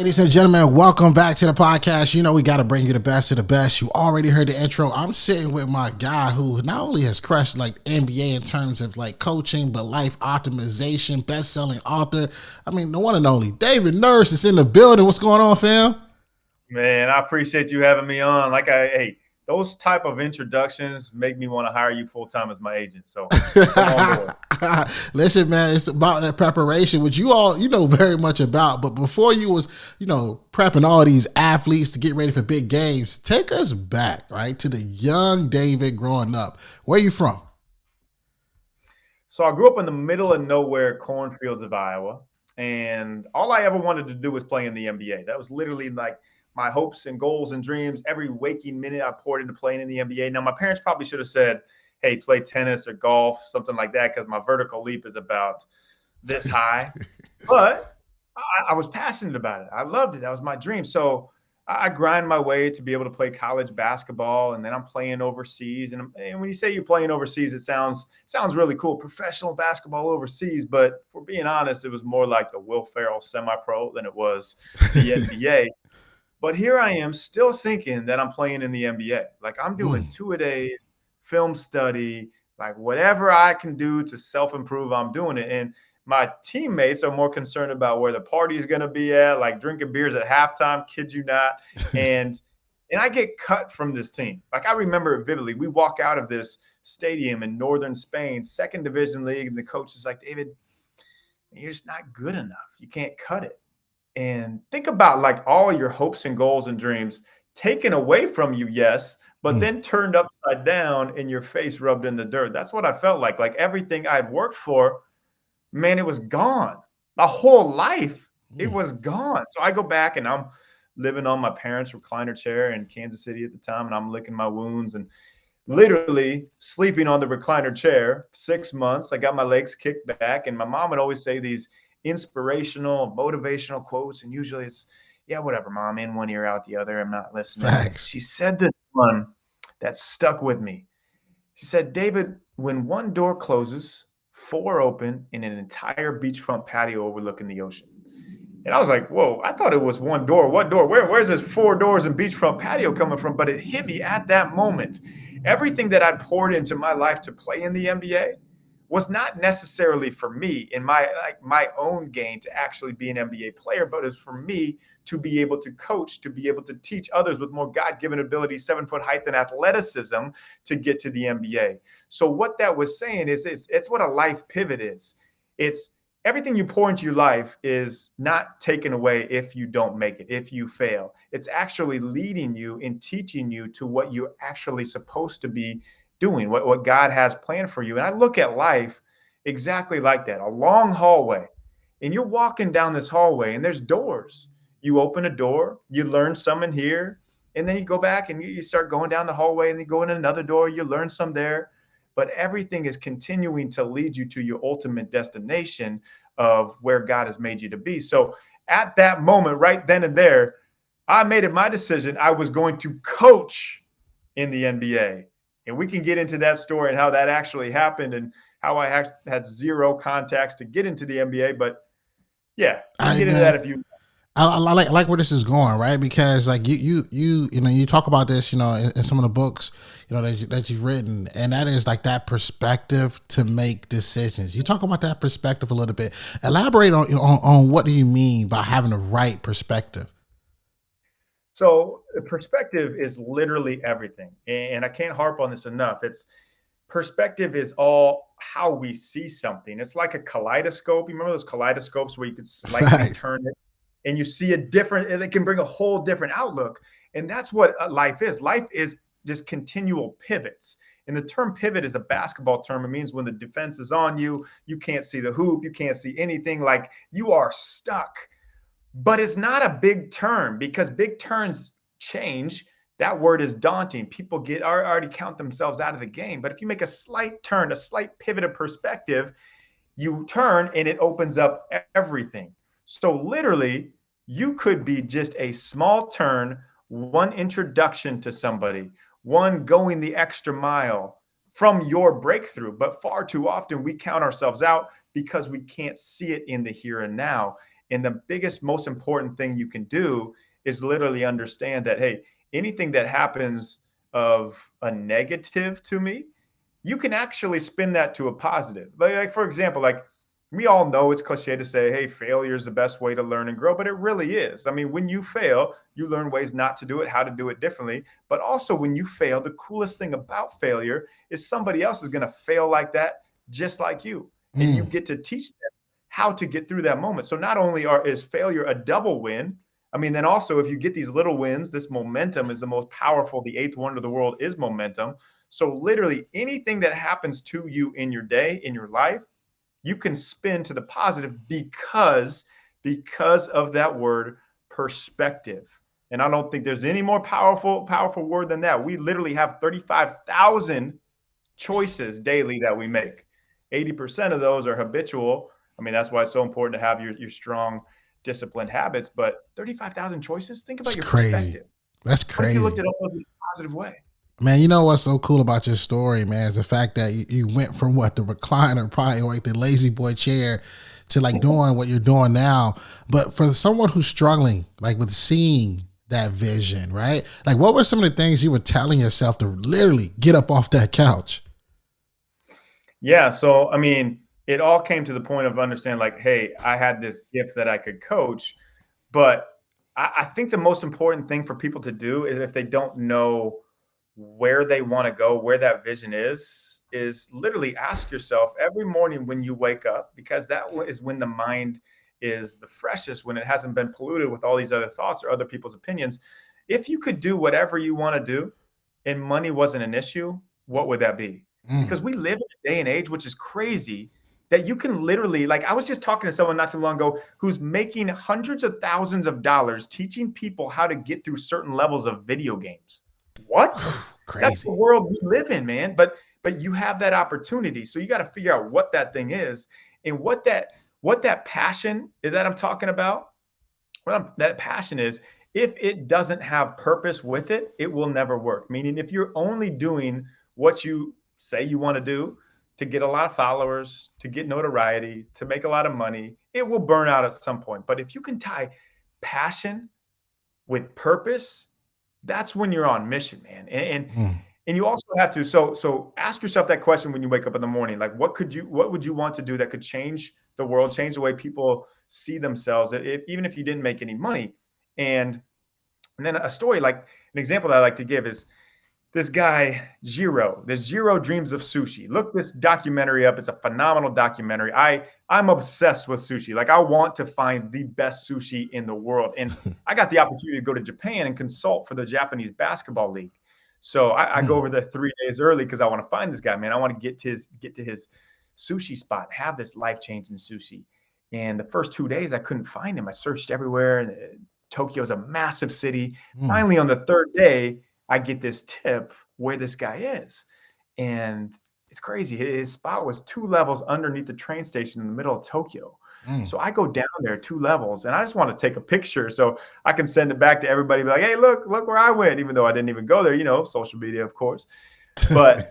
Ladies and gentlemen, welcome back to the podcast. You know, we got to bring you the best of the best. You already heard the intro. I'm sitting with my guy who not only has crushed like NBA in terms of like coaching, but life optimization, best-selling author. I mean, the one and only David Nurse is in the building. What's going on, fam? Man, I appreciate you having me on. Hey, those type of introductions make me want to hire you full time as my agent. So come on board. Listen, man, it's about that preparation, which you know very much about. But before you was, prepping all these athletes to get ready for big games, take us back, right, to the young David growing up. Where you from? So I grew up in the middle of nowhere cornfields of Iowa, and all I ever wanted to do was play in the NBA. That was literally like my hopes and goals and dreams. Every waking minute I poured into playing in the NBA. Now, my parents probably should have said, hey, play tennis or golf, something like that, because my vertical leap is about this high. But I was passionate about it. I loved it. That was my dream. So I grind my way to be able to play college basketball, and then I'm playing overseas. And when you say you're playing overseas, it sounds really cool, professional basketball overseas. But for being honest, it was more like the Will Ferrell semi-pro than it was the NBA. But here I am still thinking that I'm playing in the NBA. Like I'm doing two-a-days, film study, like whatever I can do to self-improve, I'm doing it. And my teammates are more concerned about where the party is going to be at, like drinking beers at halftime, kid you not. And I get cut from this team. Like I remember it vividly. We walk out of this stadium in northern Spain, second division league, and the coach is like, David, you're just not good enough. You can't cut it. And think about like all your hopes and goals and dreams taken away from you, yes, but then turned upside down and your face rubbed in the dirt. That's what I felt like. Like everything I'd worked for, man, it was gone. My whole life, it was gone. So I go back and I'm living on my parents' recliner chair in Kansas City at the time, and I'm licking my wounds and literally sleeping on the recliner chair 6 months. I got my legs kicked back, and my mom would always say these inspirational, motivational quotes, and usually it's, yeah, whatever, mom, in one ear, out the other. I'm not listening. Facts. She said this one that stuck with me. She said, David, when one door closes, four open in an entire beachfront patio overlooking the ocean. And I was like, whoa, I thought it was one door. What door? Where's this four doors and beachfront patio coming from? But it hit me at that moment. Everything that I'd poured into my life to play in the NBA was not necessarily for me in my own gain to actually be an NBA player, but it was for me to be able to coach, to be able to teach others with more God-given ability, 7-foot height and athleticism to get to the NBA. So what that was saying is it's what a life pivot is. It's everything you pour into your life is not taken away if you don't make it, if you fail. It's actually leading you and teaching you to what you're actually supposed to be doing, what God has planned for you. And I look at life exactly like that, a long hallway. And you're walking down this hallway and there's doors. You open a door, you learn some in here, and then you go back and you start going down the hallway and you go in another door, you learn some there. But everything is continuing to lead you to your ultimate destination of where God has made you to be. So at that moment, right then and there, I made it my decision. I was going to coach in the NBA. And we can get into that story and how that actually happened and how I had zero contacts to get into the NBA. But yeah, we can get into that if you. I like where this is going, right? Because like you talk about this, in some of the books, that you've written, and that is like that perspective to make decisions. You talk about that perspective a little bit. Elaborate on what do you mean by having the right perspective? So perspective is literally everything. And I can't harp on this enough. Perspective is all how we see something. It's like a kaleidoscope. You remember those kaleidoscopes where you could slightly turn it and you see and it can bring a whole different outlook. And that's what life is. Life is just continual pivots. And the term pivot is a basketball term. It means when the defense is on you, you can't see the hoop, you can't see anything, like you are stuck. But it's not a big turn because big turns change. That word is daunting. People already count themselves out of the game. But if you make a slight turn, a slight pivot of perspective, you turn and it opens up everything. So literally, you could be just a small turn, one introduction to somebody, one going the extra mile from your breakthrough. But far too often we count ourselves out because we can't see it in the here and now. And the biggest, most important thing you can do is literally understand that, hey, anything that happens of a negative to me, you can actually spin that to a positive. Like for example, like we all know it's cliche to say, hey, failure is the best way to learn and grow, but it really is. I mean, when you fail, you learn ways not to do it, how to do it differently. But also, when you fail, the coolest thing about failure is somebody else is going to fail like that, just like you. And you Mm. get to teach them how to get through that moment. So not only is failure a double win, I mean, then also if you get these little wins, this momentum is the most powerful. The eighth wonder of the world is momentum. So literally anything that happens to you in your day, in your life, you can spin to the positive because of that word perspective. And I don't think there's any more powerful word than that. We literally have 35,000 choices daily that we make. 80% of those are habitual. I mean, that's why it's so important to have your strong, disciplined habits. But 35,000 choices, think It's about your crazy. perspective. That's What if you looked crazy. at all those in a positive way? Man, you know what's so cool about your story, man, is the fact that you went from what the recliner, probably like the lazy boy chair, to like doing what you're doing now. But for someone who's struggling, like with seeing that vision, right? Like, what were some of the things you were telling yourself to literally get up off that couch? Yeah. So, I mean, it all came to the point of understanding, like, hey, I had this gift that I could coach, but I think the most important thing for people to do is if they don't know where they want to go, where that vision is literally ask yourself every morning when you wake up, because that is when the mind is the freshest, when it hasn't been polluted with all these other thoughts or other people's opinions. If you could do whatever you want to do and money wasn't an issue, what would that be? Mm. Because we live in a day and age, which is crazy, that you can literally, like, I was just talking to someone not too long ago who's making hundreds of thousands of dollars teaching people how to get through certain levels of video games. What? That's the Crazy. world we live in, man. But you have that opportunity. So you got to figure out what that thing is and what that passion is that I'm talking about. That passion is, if it doesn't have purpose with it, it will never work. Meaning, if you're only doing what you say you want to do to get a lot of followers, to get notoriety, to make a lot of money, it will burn out at some point. But if you can tie passion with purpose, that's when you're on mission, man. Mm. And you also have to, so ask yourself that question when you wake up in the morning. Like, what would you want to do that could change the world, change the way people see themselves, even if you didn't make any money? And then a story, like an example that I like to give is this guy, Jiro. There's Jiro Dreams of Sushi. Look this documentary up. It's a phenomenal documentary. I'm obsessed with sushi. Like, I want to find the best sushi in the world. And I got the opportunity to go to Japan and consult for the Japanese basketball league. So I go Mm. over there 3 days early because I want to find this guy, man. I want to get to his sushi spot, have this life-changing sushi. And the first 2 days I couldn't find him. I searched everywhere. And Tokyo's a massive city. Mm. Finally, on the third day, I get this tip where this guy is. And it's crazy. His spot was 2 levels underneath the train station in the middle of Tokyo. Mm. So I go down there 2 levels and I just want to take a picture so I can send it back to everybody. Be like, hey, look where I went, even though I didn't even go there, social media, of course. But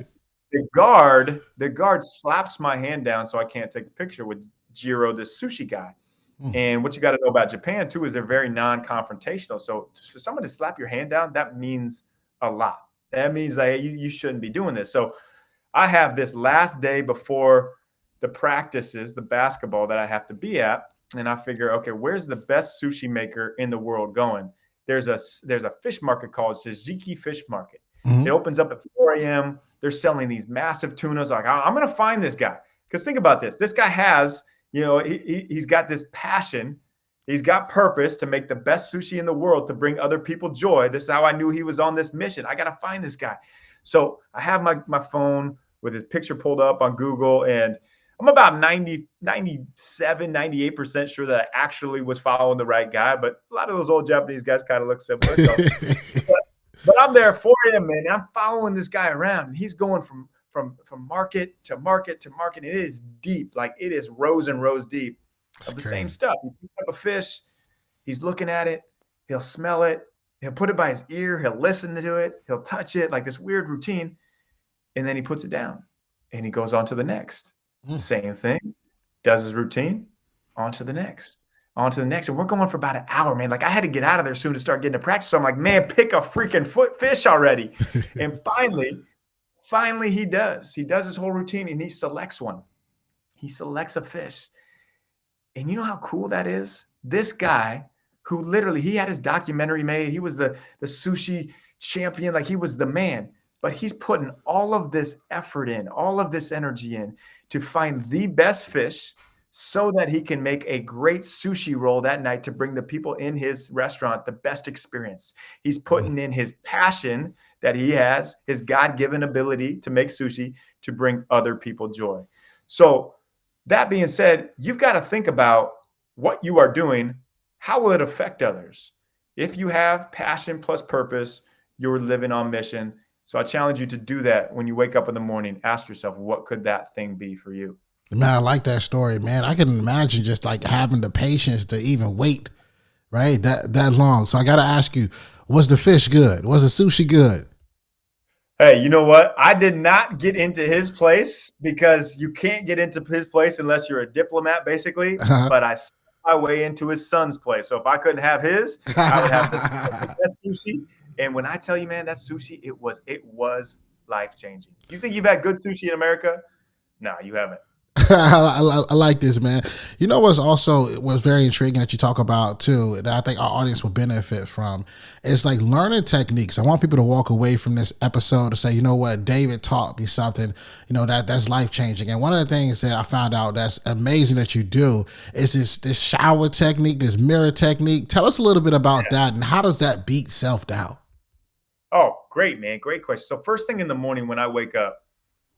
the guard slaps my hand down so I can't take a picture with Jiro, the sushi guy. Mm. And what you got to know about Japan too is they're very non-confrontational. So for someone to slap your hand down, that means a lot. That means like, hey, you shouldn't be doing this. So I have this last day before the practices, the basketball that I have to be at, and I figure, okay, where's the best sushi maker in the world going? There's a fish market called Tzatziki Fish Market. It Mm. opens up at 4 a.m. They're selling these massive tunas. Like, I'm going to find this guy. Because think about this. This guy has, he's got this passion. He's got purpose to make the best sushi in the world, to bring other people joy. This is how I knew he was on this mission. I got to find this guy. So I have my phone with his picture pulled up on Google, and I'm about 90, 97, 98% sure that I actually was following the right guy. But a lot of those old Japanese guys kind of look similar. So, but I'm there at 4 a.m., man, and I'm following this guy around, and he's going from market to market to market. And it is deep, like it is rows and rows deep That's of the same crazy. stuff. He picks up a fish, he's looking at it, he'll smell it, he'll put it by his ear, he'll listen to it, he'll touch it, like this weird routine, and then he puts it down and he goes on to the next. Mm. Same thing, does his routine, on to the next. on to the next one. We're going for about an hour, man. Like I had to get out of there soon to start getting to practice. So I'm like, man, pick a freaking fish already. And finally he does. He does his whole routine and he selects one. He selects a fish. And you know how cool that is? This guy who literally, he had his documentary made. He was the sushi champion. Like he was the man. But he's putting all of this effort in, all of this energy in to find the best fish so that he can make a great sushi roll that night to bring the people in his restaurant the best experience. He's putting in his passion that he has, his God-given ability to make sushi to bring other people joy. So that being said, you've got to think about what you are doing. How will it affect others? If you have passion plus purpose, you're living on mission. So I challenge you to do that when you wake up in the morning. Ask yourself, what could that thing be for you? Man, I like that story, man. I can imagine just like having the patience to even wait, right? That long. So I got to ask you, was the fish good? Was the sushi good? Hey, you know what? I did not get into his place because you can't get into his place unless you're a diplomat, basically. But I snuck my way into his son's place. So if I couldn't have his, I would have the best sushi. And when I tell you, man, that sushi, it was life changing. You think you've had good sushi in America? No, you haven't. I like this, man. You know what's also was very intriguing that you talk about too, that I think our audience will benefit from. It's like learning techniques. I want people to walk away from this episode to say, you know what, David taught me something, you know, that's life changing. And one of the things that I found out that's amazing that you do is this shower technique, this mirror technique. Tell us a little bit about that and how does that beat self doubt? Oh, great, man. Great question. So first thing in the morning when I wake up,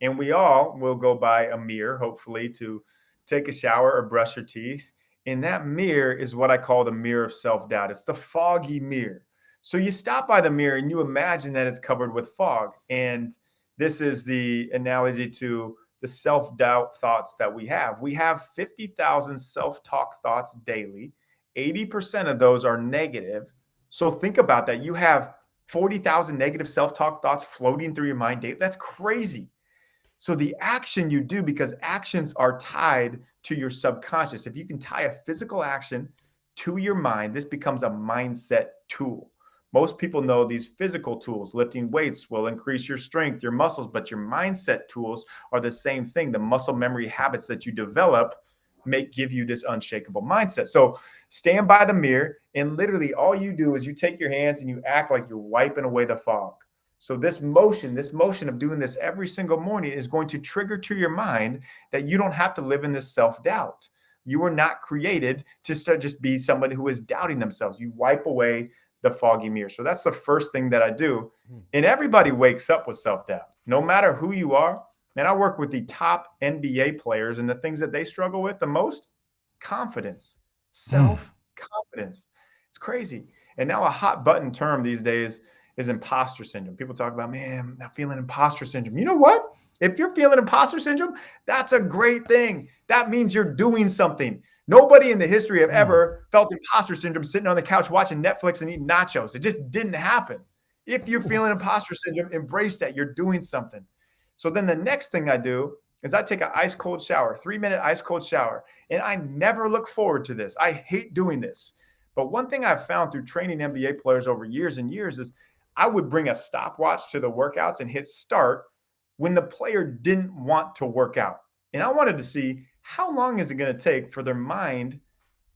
and we all will go by a mirror, hopefully, to take a shower or brush your teeth. And that mirror is what I call the mirror of self doubt. It's the foggy mirror. So you stop by the mirror and you imagine that it's covered with fog. And this is the analogy to the self doubt thoughts that we have. We have 50,000 self talk thoughts daily, 80% of those are negative. So think about that. You have 40,000 negative self talk thoughts floating through your mind daily. That's crazy. So the action you do, because actions are tied to your subconscious. If you can tie a physical action to your mind, this becomes a mindset tool. Most people know these physical tools, lifting weights will increase your strength, your muscles, but your mindset tools are the same thing. The muscle memory habits that you develop give you this unshakable mindset. So stand by the mirror and literally all you do is you take your hands and you act like you're wiping away the fog. So this motion of doing this every single morning is going to trigger to your mind that you don't have to live in this self-doubt. You were not created to just be somebody who is doubting themselves. You wipe away the foggy mirror. So that's the first thing that I do. And everybody wakes up with self-doubt, no matter who you are. And I work with the top NBA players, and the things that they struggle with the most, confidence, self-confidence. It's crazy. And now a hot button term these days is imposter syndrome. People talk about, man, I'm feeling imposter syndrome. You know what? If you're feeling imposter syndrome, that's a great thing. That means you're doing something. Nobody in the history have ever felt imposter syndrome sitting on the couch watching Netflix and eating nachos. It just didn't happen. If you're feeling imposter syndrome, embrace that. You're doing something. So then the next thing I do is I take an ice cold shower, 3-minute ice cold shower. And I never look forward to this. I hate doing this. But one thing I've found through training NBA players over years and years is I would bring a stopwatch to the workouts and hit start when the player didn't want to work out. And I wanted to see how long is it going to take for their mind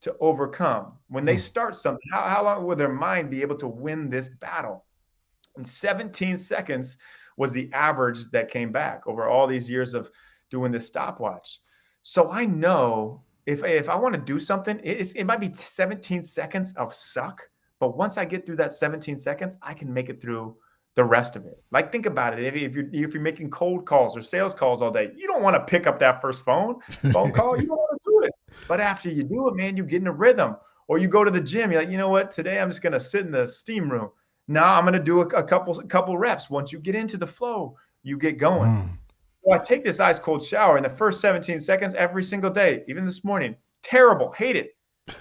to overcome. When they start something, how long will their mind be able to win this battle? And 17 seconds was the average that came back over all these years of doing this stopwatch. So I know if I want to do something, it might be 17 seconds of suck. But once I get through that 17 seconds, I can make it through the rest of it. Like, think about it. If you're making cold calls or sales calls all day, you don't want to pick up that first phone call. You don't want to do it. But after you do it, man, you get in a rhythm. Or you go to the gym. You're like, you know what? Today I'm just going to sit in the steam room. Now I'm going to do a couple reps. Once you get into the flow, you get going. So I take this ice cold shower in the first 17 seconds every single day, even this morning. Terrible. Hate it.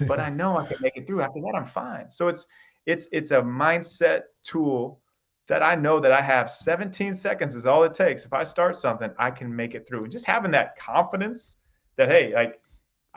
But I know I can make it through. After that, I'm fine. So it's a mindset tool that I know that I have 17 seconds is all it takes. If I start something, I can make it through. And just having that confidence that, hey, like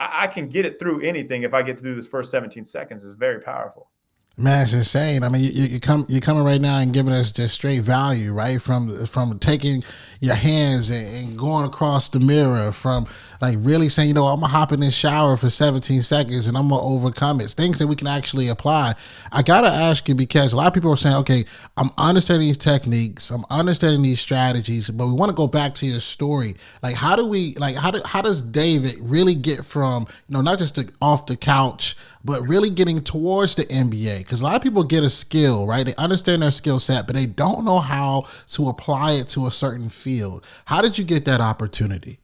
I can get it through anything if I get through this first 17 seconds. Is very powerful. Man, it's insane. I mean, you're coming right now and giving us just straight value, right? From taking your hands and going across the mirror, from like really saying, I'm gonna hop in this shower for 17 seconds and I'm gonna overcome it. It's things that we can actually apply. I gotta ask you, because a lot of people are saying, okay, I'm understanding these techniques, I'm understanding these strategies, but we want to go back to your story. Like, how does David really get from not just off the couch, but really getting towards the NBA? Because a lot of people get a skill, right? They understand their skill set, but they don't know how to apply it to a certain field. How did you get that opportunity?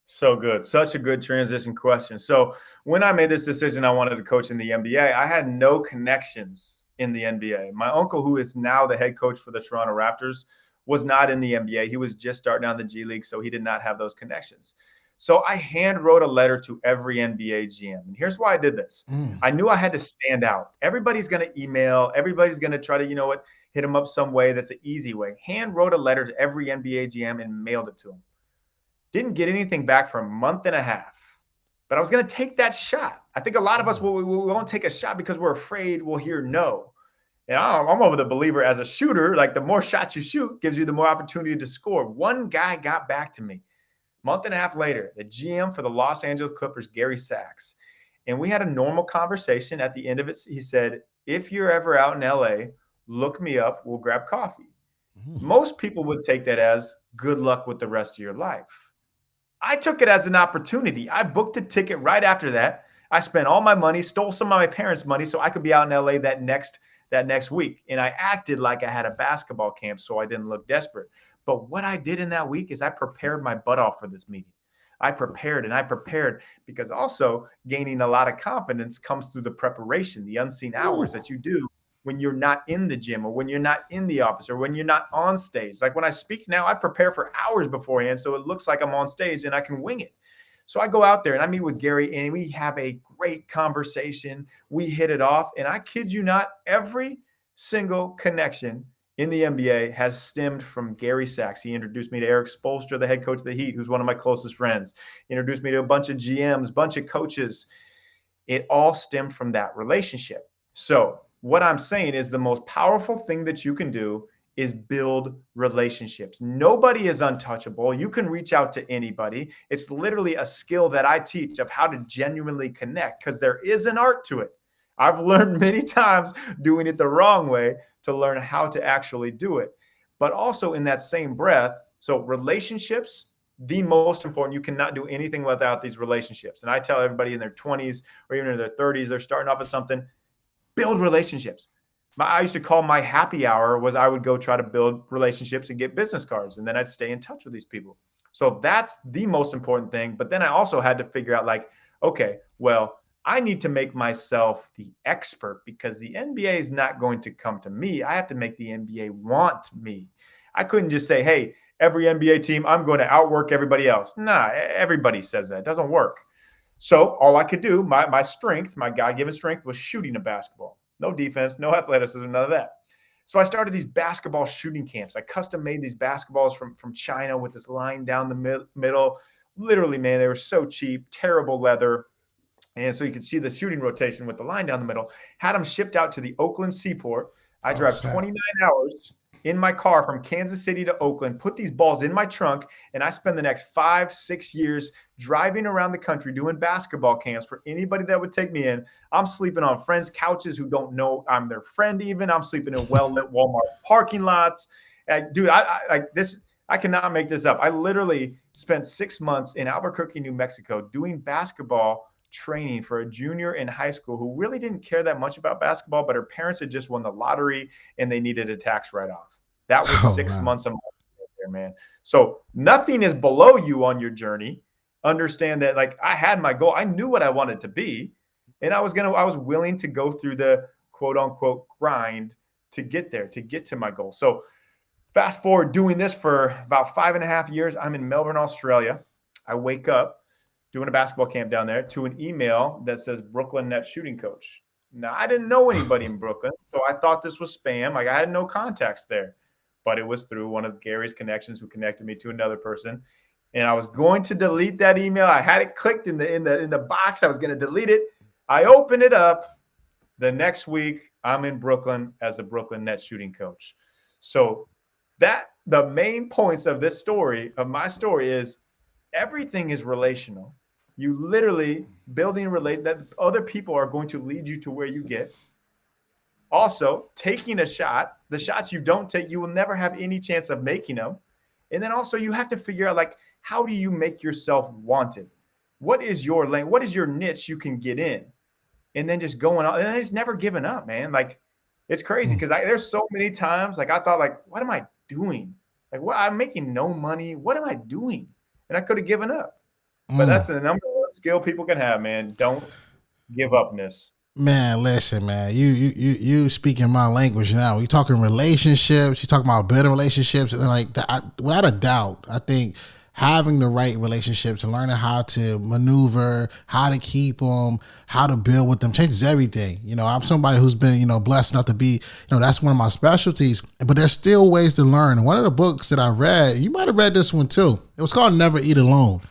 So good. Such a good transition question. So when I made this decision, I wanted to coach in the NBA. I had no connections in the NBA. My uncle, who is now the head coach for the Toronto Raptors, was not in the NBA. He was just starting out in the G League, so he did not have those connections. So I hand wrote a letter to every NBA GM. And here's why I did this. I knew I had to stand out. Everybody's going to email. Everybody's going to try to, hit them up some way that's an easy way. Hand wrote a letter to every NBA GM and mailed it to them. Didn't get anything back for a month and a half. But I was going to take that shot. I think a lot of us we won't take a shot because we're afraid we'll hear no. And I'm over the believer as a shooter, like the more shots you shoot gives you the more opportunity to score. One guy got back to me. Month and a half later, the GM for the Los Angeles Clippers, Gary Sachs. And we had a normal conversation. At the end of it, he said, if you're ever out in LA, look me up. We'll grab coffee. Most people would take that as good luck with the rest of your life. I took it as an opportunity. I booked a ticket right after that. I spent all my money, stole some of my parents' money so I could be out in LA that next week. And I acted like I had a basketball camp so I didn't look desperate. But what I did in that week is I prepared my butt off for this meeting. I prepared because also gaining a lot of confidence comes through the preparation, the unseen hours that you do when you're not in the gym or when you're not in the office or when you're not on stage. Like when I speak now, I prepare for hours beforehand so it looks like I'm on stage and I can wing it. So I go out there and I meet with Gary and we have a great conversation. We hit it off. And I kid you not, every single connection in the NBA has stemmed from Gary Sachs. He introduced me to Eric Spoelstra, the head coach of the Heat, who's one of my closest friends. He introduced me to a bunch of GMs, bunch of coaches. It all stemmed from that relationship. So what I'm saying is the most powerful thing that you can do is build relationships. Nobody is untouchable. You can reach out to anybody. It's literally a skill that I teach of how to genuinely connect because there is an art to it. I've learned many times doing it the wrong way to learn how to actually do it. But also in that same breath, so relationships, the most important. You cannot do anything without these relationships. And I tell everybody in their 20s or even in their 30s, they're starting off with something, build relationships. I used to call my happy hour was I would go try to build relationships and get business cards. And then I'd stay in touch with these people. So that's the most important thing. But then I also had to figure out like, okay, well, I need to make myself the expert because the NBA is not going to come to me. I have to make the NBA want me. I couldn't just say, hey, every NBA team, I'm going to outwork everybody else. Nah, everybody says that. It doesn't work. So all I could do, my strength, my God-given strength was shooting a basketball. No defense, no athleticism, none of that. So I started these basketball shooting camps. I custom made these basketballs from China with this line down the middle. Literally, man, they were so cheap, terrible leather. And so you could see the shooting rotation with the line down the middle. Had them shipped out to the Oakland seaport. I drive 29 hours in my car from Kansas City to Oakland, put these balls in my trunk, and I spend the next 5-6 years driving around the country doing basketball camps for anybody that would take me in. I'm sleeping on friends' couches who don't know I'm their friend even. I'm sleeping in well-lit Walmart parking lots. Dude, I cannot make this up. I literally spent 6 months in Albuquerque, New Mexico doing basketball training for a junior in high school who really didn't care that much about basketball, but her parents had just won the lottery and they needed a tax write-off. That was 6 months a month there, man. So nothing is below you on your journey. Understand that, like, I had my goal. I knew what I wanted to be, and I was willing to go through the quote unquote grind to get there, to get to my goal. So fast forward doing this for about 5.5 years. I'm in Melbourne, Australia. I wake up doing a basketball camp down there to an email that says Brooklyn Nets shooting coach. Now, I didn't know anybody in Brooklyn, so I thought this was spam. Like, I had no contacts there, but it was through one of Gary's connections who connected me to another person. and I was going to delete that email. I had it clicked in the box. I was going to delete it. I opened it up. The next week, I'm in Brooklyn as a Brooklyn Nets shooting coach. So that the main points of this story, of my story, is everything is relational. You literally building relate that other people are going to lead you to where you get. Also, taking a shot, the shots you don't take, you will never have any chance of making them. And then also you have to figure out, like, how do you make yourself wanted? What is your lane? What is your niche you can get in? And then just going on, and I just never given up, man. Like, it's crazy because there's so many times, like, I thought, like, what am I doing? Like, what, I'm making no money. What am I doing? And I could have given up. But that's the number one skill people can have, man. Don't give upness. Man, listen, man. You speaking my language now. We talking relationships. You talking about better relationships, and like that, without a doubt, I think having the right relationships and learning how to maneuver, how to keep them, how to build with them changes everything. You know, I'm somebody who's been, blessed enough to be, that's one of my specialties. But there's still ways to learn. One of the books that I read, you might have read this one too. It was called Never Eat Alone.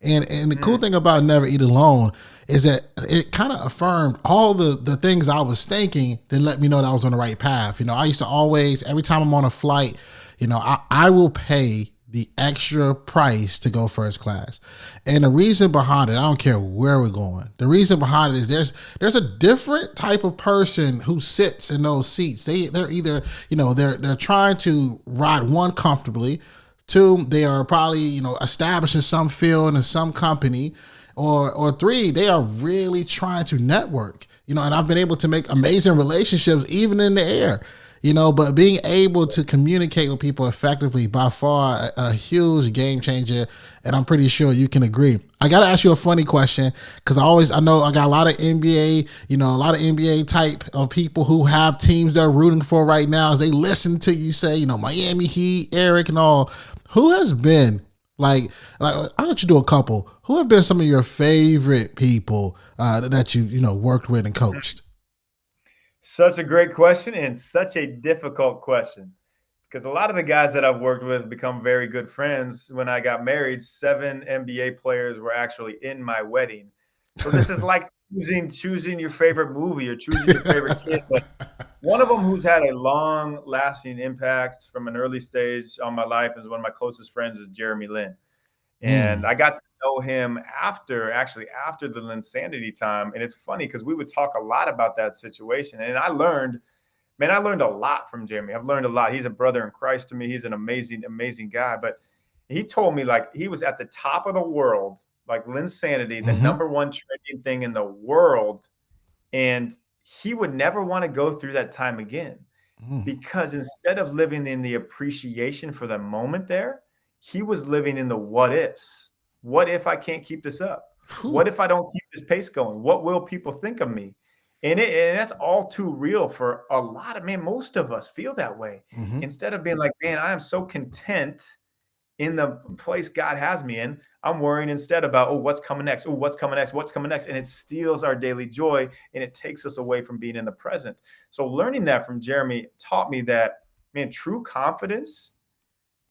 And the cool thing about Never Eat Alone is that it kind of affirmed all the things I was thinking that let me know that I was on the right path. I used to always, every time I'm on a flight, I will pay the extra price to go first class. And the reason behind it, I don't care where we're going. The reason behind it is there's a different type of person who sits in those seats. They're either, they're trying to ride one comfortably. Two, they are probably, establishing some field in some company, or three, they are really trying to network, and I've been able to make amazing relationships even in the air, but being able to communicate with people effectively, by far a huge game changer. And I'm pretty sure you can agree. I got to ask you a funny question, because I know I got a lot of NBA, a lot of NBA type of people who have teams they're rooting for right now as they listen to you say, Miami Heat, Eric and all. Who has been like I'll let you do a couple. Who have been some of your favorite people that you worked with and coached? Such a great question and such a difficult question, because a lot of the guys that I've worked with become very good friends. When I got married, 7 NBA players were actually in my wedding. So this is like choosing your favorite movie or choosing your favorite kid. But one of them who's had a long-lasting impact from an early stage on my life is one of my closest friends is Jeremy Lin. And I got to know him after the Linsanity time. And it's funny because we would talk a lot about that situation. And I learned a lot from Jeremy. I've learned a lot. He's a brother in Christ to me. He's an amazing, amazing guy. But he told me, like, he was at the top of the world, like Linsanity, the number one trending thing in the world. And he would never want to go through that time again, because instead of living in the appreciation for the moment there, he was living in the what ifs. What if I can't keep this up? What if I don't keep this pace going? What will people think of me? And that's all too real for a lot of, man, most of us feel that way. Instead of being like, man, I am so content in the place God has me in, I'm worrying instead about, what's coming next? What's coming next? What's coming next? And it steals our daily joy, and it takes us away from being in the present. So learning that from Jeremy taught me that, man, true confidence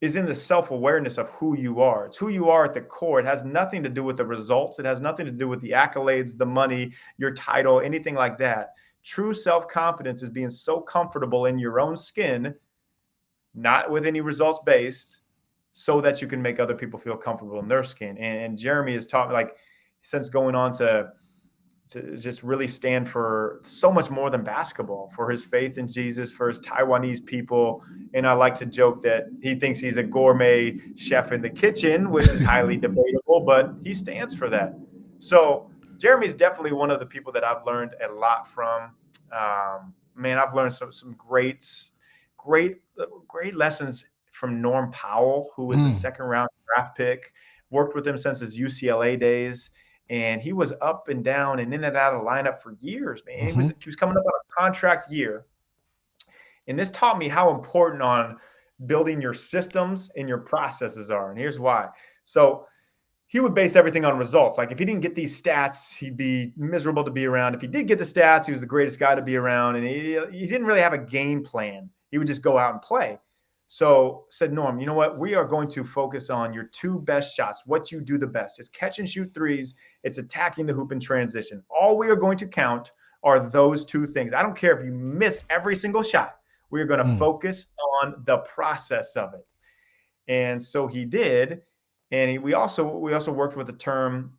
is in the self-awareness of who you are. It's who you are at the core. It has nothing to do with the results. It has nothing to do with the accolades, the money, your title, anything like that. True self-confidence is being so comfortable in your own skin, not with any results based, so that you can make other people feel comfortable in their skin. And Jeremy has taught me, like, since going on to just really stand for so much more than basketball, for his faith in Jesus, for his Taiwanese people. And I like to joke that he thinks he's a gourmet chef in the kitchen, which is highly debatable, but he stands for that. So Jeremy's definitely one of the people that I've learned a lot from. Man, I've learned some great lessons from Norm Powell, who was a second round draft pick. Worked with him since his UCLA days. And he was up and down and in and out of lineup for years, man. He was coming up on a contract year. And this taught me how important on building your systems and your processes are. And here's why. So he would base everything on results. Like, if he didn't get these stats, he'd be miserable to be around. If he did get the stats, he was the greatest guy to be around. And he didn't really have a game plan. He would just go out and play. So said Norm, you know what? We are going to focus on your two best shots, what you do the best. It's catch and shoot threes. It's attacking the hoop in transition. All we are going to count are those two things. I don't care if you miss every single shot. We are going to focus on the process of it. And so he did. And we also worked with the term,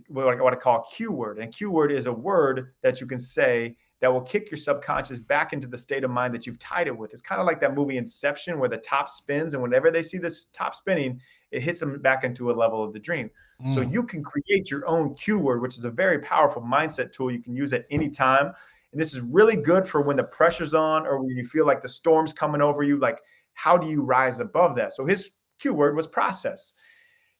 what I call a Q word. And Q word is a word that you can say that will kick your subconscious back into the state of mind that you've tied it with. It's kind of like that movie Inception where the top spins, and whenever they see this top spinning, it hits them back into a level of the dream. So you can create your own Q word, which is a very powerful mindset tool you can use at any time. And this is really good for when the pressure's on or when you feel like the storm's coming over you. Like, how do you rise above that? So his Q word was process.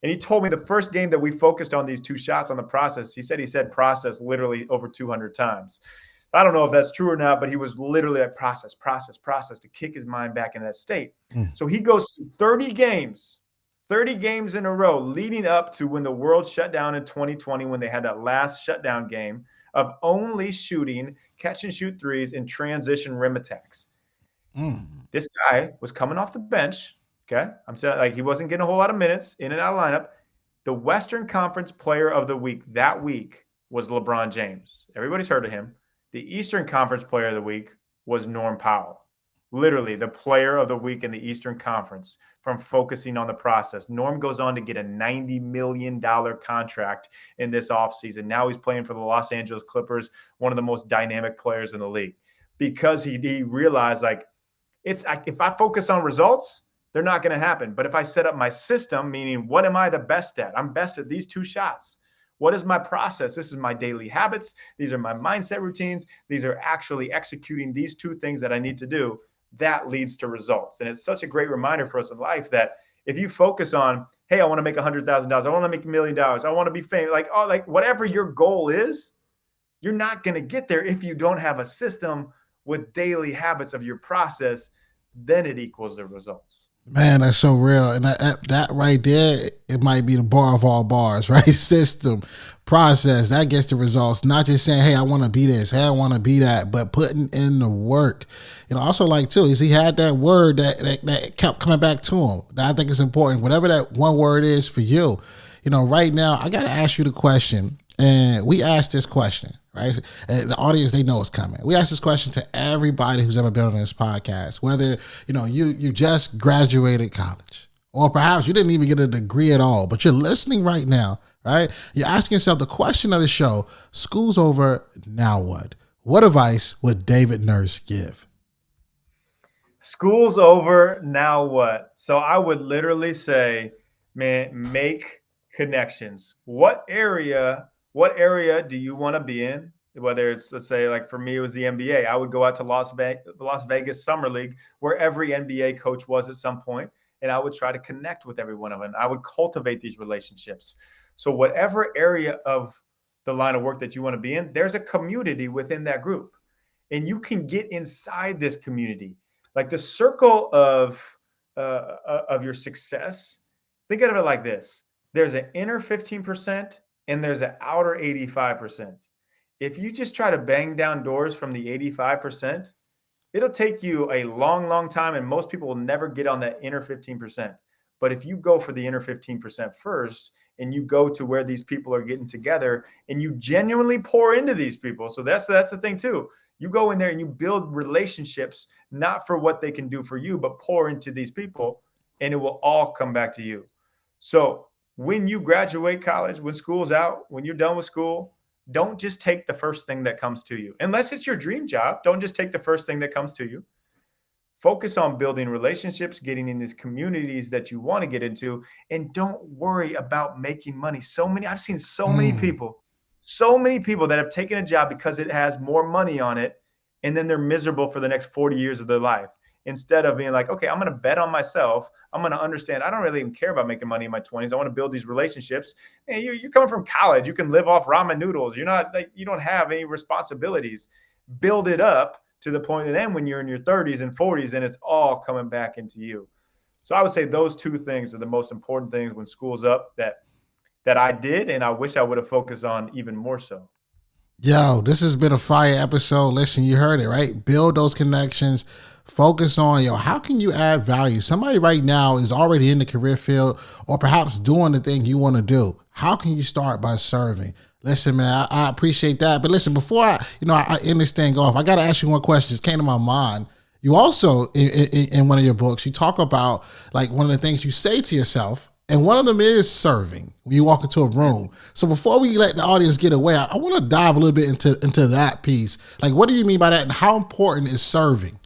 And he told me the first game that we focused on these two shots on the process, he said process literally over 200 times. I don't know if that's true or not, but he was literally at process to kick his mind back in that state. So he goes through 30 games in a row leading up to when the world shut down in 2020, when they had that last shutdown game of only shooting catch and shoot threes and transition rim attacks. This guy was coming off the bench. Okay. I'm saying, like, he wasn't getting a whole lot of minutes in and out of lineup. The Western Conference Player of the Week that week was LeBron James. Everybody's heard of him. The Eastern Conference Player of the Week was Norm Powell. Literally the player of the week in the Eastern Conference from focusing on the process. Norm goes on to get a $90 million contract in this offseason. Now he's playing for the Los Angeles Clippers, one of the most dynamic players in the league, because he realized, like, it's like, if I focus on results, they're not going to happen. But if I set up my system, meaning what am I the best at? I'm best at these two shots. What is my process? This is my daily habits. These are my mindset routines. These are actually executing these two things that I need to do. That leads to results. And it's such a great reminder for us in life that if you focus on, hey, I want to make $100,000. I want to make $1 million. I want to be famous. Like whatever your goal is, you're not going to get there if you don't have a system with daily habits of your process. Then it equals the results. Man, that's so real. And that right there, it might be the bar of all bars, right? System, process, that gets the results. Not just saying, hey, I want to be this, hey, I want to be that, but putting in the work. You know, also like too, is he had that word that kept coming back to him. That I think is important. Whatever that one word is for you. You know, right now, I got to ask you the question. And we asked this question, right? And the audience, they know it's coming. We asked this question to everybody who's ever been on this podcast, whether, you know, you just graduated college, or perhaps you didn't even get a degree at all, but you're listening right now, right? You're asking yourself the question of the show: school's over, now what? What advice would David Nurse give? School's over, now what? So I would literally say, man, make connections. What area do you want to be in? Whether it's, let's say, like for me, it was the NBA. I would go out to Las Vegas Summer League, where every NBA coach was at some point, and I would try to connect with every one of them. I would cultivate these relationships. So whatever area of the line of work that you want to be in, there's a community within that group, and you can get inside this community, like the circle of your success. Think of it like this: there's an inner 15%. And there's an outer 85%. If you just try to bang down doors from the 85%, it'll take you a long, long time. And most people will never get on that inner 15%. But if you go for the inner 15% first, and you go to where these people are getting together and you genuinely pour into these people. So that's the thing too. You go in there and you build relationships, not for what they can do for you, but pour into these people, and it will all come back to you. So when you graduate college, when school's out, when you're done with school, don't just take the first thing that comes to you. Unless it's your dream job, don't just take the first thing that comes to you. Focus on building relationships, getting in these communities that you want to get into, and don't worry about making money. I've seen so many people that have taken a job because it has more money on it, and then they're miserable for the next 40 years of their life. Instead of being like, okay, I'm going to bet on myself. I'm going to understand I don't really even care about making money in my 20s. I want to build these relationships. And you're coming from college. You can live off ramen noodles. You're not like, you don't have any responsibilities. Build it up to the point that then when you're in your 30s and 40s, then it's all coming back into you. So I would say those two things are the most important things when school's up that I did, and I wish I would have focused on even more so. Yo, this has been a fire episode. Listen, you heard it, right? Build those connections. focus on, how can you add value? Somebody right now is already in the career field or perhaps doing the thing you want to do. How can you start by serving? Listen, man, I appreciate that. But listen, before I end this thing off, I got to ask you one question. It came to my mind. You also, in one of your books, you talk about like one of the things you say to yourself, and one of them is serving when you walk into a room. So before we let the audience get away, I want to dive a little bit into that piece. Like, what do you mean by that, and how important is serving?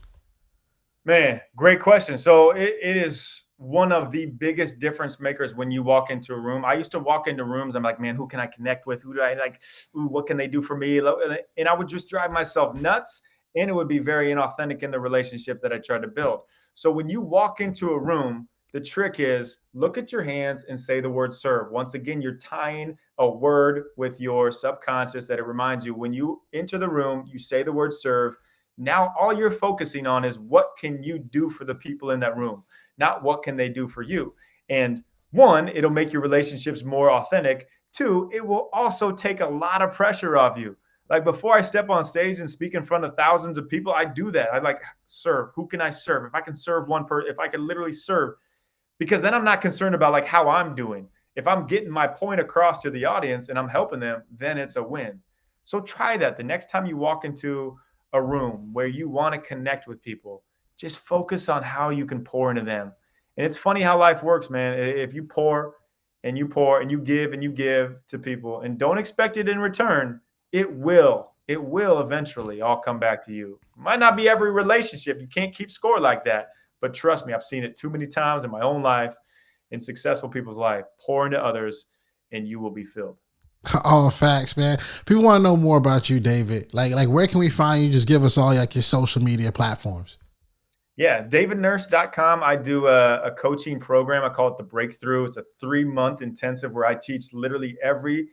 Man, great question. So it is one of the biggest difference makers when you walk into a room. I used to walk into rooms. I'm like, man, who can I connect with? Who do I like? Ooh, what can they do for me? And I would just drive myself nuts, and it would be very inauthentic in the relationship that I tried to build. So when you walk into a room, the trick is look at your hands and say the word serve. Once again, you're tying a word with your subconscious that it reminds you when you enter the room, you say the word serve. Now, all you're focusing on is what can you do for the people in that room, not what can they do for you. And one, it'll make your relationships more authentic. Two, it will also take a lot of pressure off you. Like before I step on stage and speak in front of thousands of people, I do that. I like serve. Who can I serve? If I can serve one person, if I can literally serve, because then I'm not concerned about like how I'm doing. If I'm getting my point across to the audience and I'm helping them, then it's a win. So try that. The next time you walk into a room where you want to connect with people, just focus on how you can pour into them. And it's funny how life works, man. If you pour and you pour and you give to people and don't expect it in return, it will eventually all come back to you. Might not be every relationship. You can't keep score like that. But trust me, I've seen it too many times in my own life, in successful people's life. Pour into others, and you will be filled. All facts, man. People want to know more about you, David. Like where can we find you? Just give us all like your social media platforms. Yeah, davidnurse.com. I do a coaching program. I call it the Breakthrough. It's a 3-month intensive where I teach literally every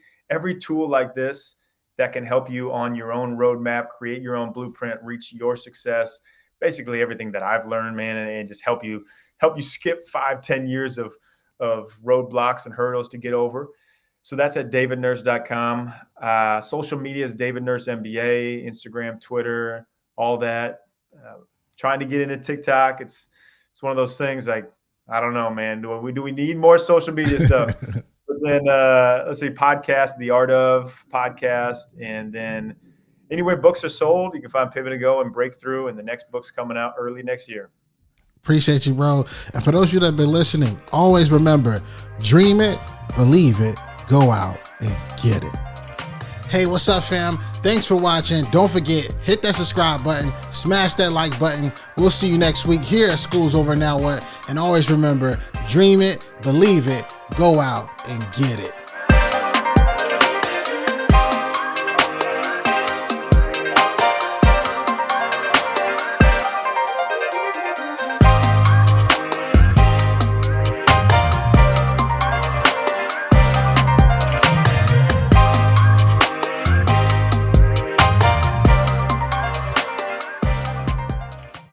tool like this that can help you on your own roadmap, create your own blueprint, reach your success. Basically everything that I've learned, man, and just help you skip 5-10 years of roadblocks and hurdles to get over. So that's at davidnurse.com. Social media is David Nurse MBA, Instagram, Twitter, all that. Trying to get into TikTok. It's one of those things like, I don't know, man. Do we need more social media stuff? But then let's see, podcast, The Art of Podcast, and then anywhere books are sold, you can find Pivot to Go and Breakthrough, and the next book's coming out early next year. Appreciate you, bro. And for those of you that have been listening, always remember, dream it, believe it, go out and get it. Hey, what's up, fam? Thanks for watching. Don't forget, hit that subscribe button, smash that like button. We'll see you next week here at Schools Over Now What. And always remember, dream it, believe it, go out and get it.